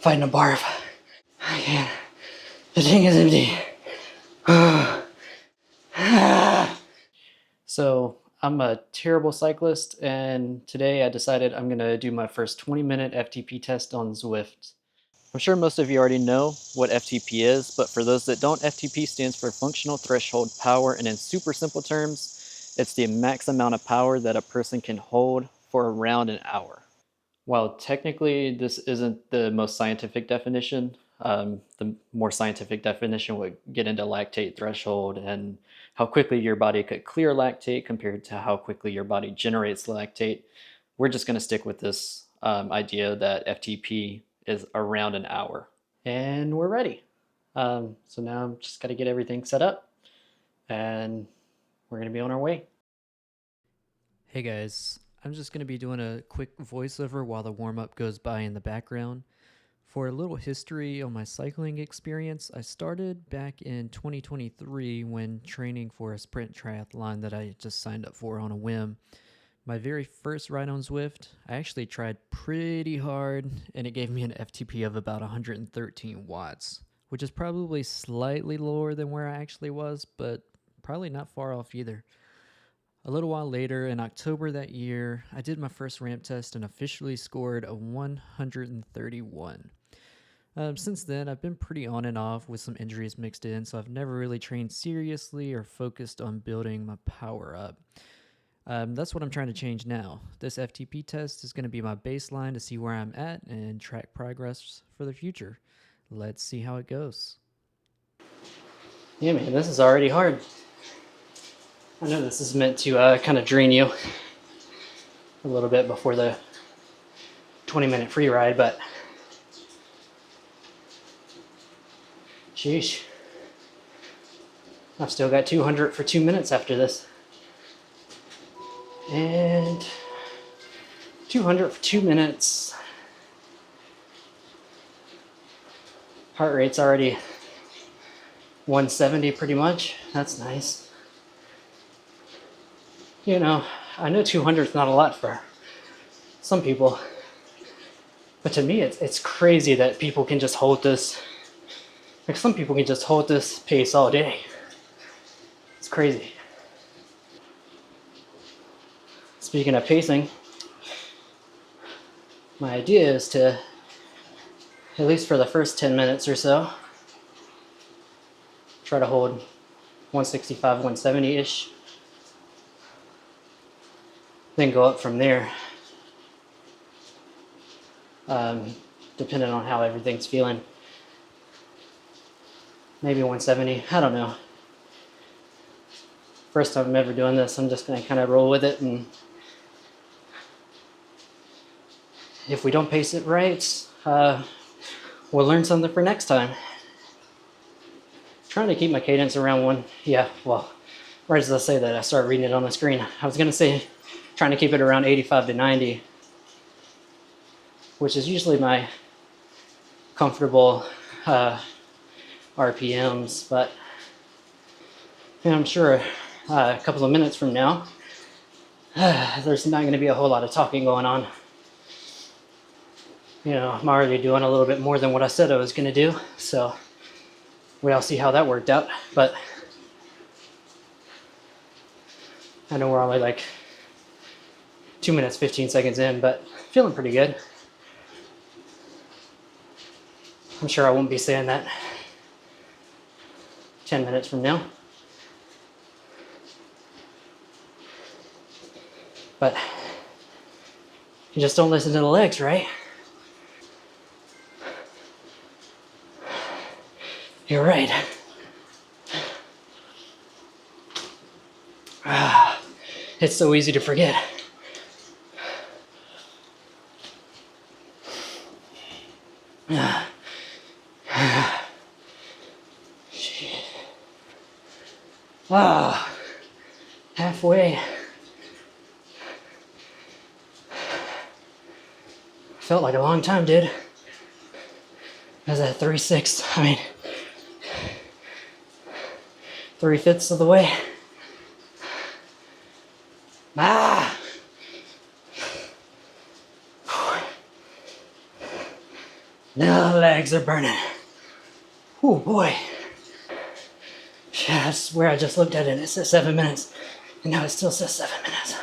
fighting a barf. I can't. The thing is empty. So I'm a terrible cyclist, and today I decided I'm gonna do my first 20-minute FTP test on Zwift. I'm sure most of you already know what FTP is, but for those that don't, FTP stands for Functional Threshold Power, and in super simple terms, it's the max amount of power that a person can hold for around an hour. While technically this isn't the most scientific definition, the more scientific definition would get into lactate threshold and how quickly your body could clear lactate compared to how quickly your body generates lactate. We're just going to stick with this idea that FTP is around an hour. And we're ready. So now I'm just got to get everything set up and we're going to be on our way. Hey guys, I'm just going to be doing a quick voiceover while the warm-up goes by in the background. For a little history on my cycling experience, I started back in 2023 when training for a sprint triathlon that I just signed up for on a whim. My very first ride on Zwift, I actually tried pretty hard and it gave me an FTP of about 113 watts, which is probably slightly lower than where I actually was, but probably not far off either. A little while later, in October that year, I did my first ramp test and officially scored a 131. Since then, I've been pretty on and off with some injuries mixed in, so I've never really trained seriously or focused on building my power up. That's what I'm trying to change now. This FTP test is going to be my baseline to see where I'm at and track progress for the future. Let's see how it goes. Yeah, man, this is already hard. I know this is meant to kind of drain you a little bit before the 20-minute free ride, but sheesh. I've still got 200 for 2 minutes after this. And 200 for 2 minutes. Heart rate's already 170 pretty much. That's nice. You know, I know 200 is not a lot for some people, but to me it's crazy that people can just hold this. Like some people can just hold this pace all day. It's crazy. Speaking of pacing, my idea is to, at least for the first 10 minutes or so, try to hold 165, 170-ish. Then go up from there, depending on how everything's feeling. Maybe 170, I don't know. First time I'm ever doing this, I'm just gonna kind of roll with it, and if we don't pace it right, we'll learn something for next time. Trying to keep my cadence around one, yeah, well, right as I say that, I start reading it on the screen. I was gonna say, trying to keep it around 85 to 90, which is usually my comfortable RPMs, but you know, I'm sure a couple of minutes from now, there's not going to be a whole lot of talking going on. You know, I'm already doing a little bit more than what I said I was going to do, so we'll see how that worked out. But I know we're only like 2 minutes, 15 seconds in, but feeling pretty good. I'm sure I won't be saying that 10 minutes from now. But you just don't listen to the legs, right? You're right. It's so easy to forget. Halfway. Felt like a long time, dude. I was at 3/6. I mean, 3/5 of the way. Now the legs are burning. Oh boy. Yeah, I swear I just looked at it and it says 7 minutes. And now it still says 7 minutes.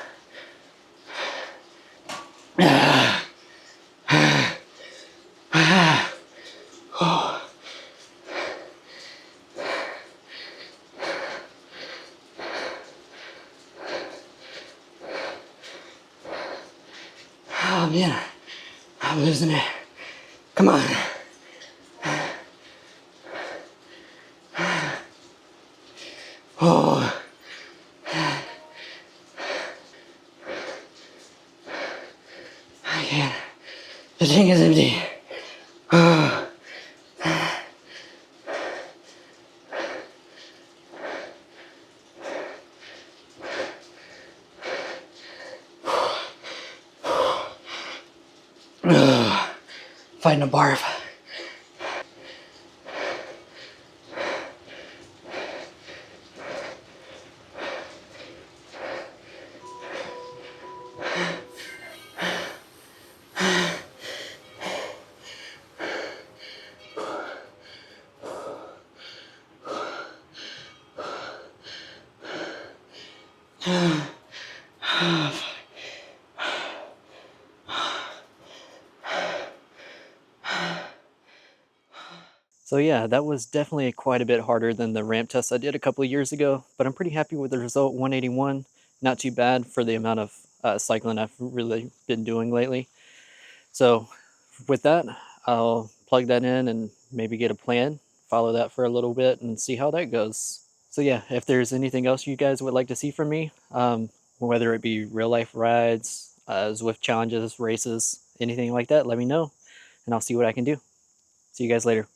Oh man, I'm losing it. Come on. Oh. I can't. The tank is empty. Oh. Fighting a barf. So yeah, that was definitely quite a bit harder than the ramp test I did a couple of years ago, but I'm pretty happy with the result, 181. Not too bad for the amount of cycling I've really been doing lately. So with that, I'll plug that in and maybe get a plan, follow that for a little bit and see how that goes. So yeah, if there's anything else you guys would like to see from me, whether it be real life rides, Zwift challenges, races, anything like that, let me know and I'll see what I can do. See you guys later.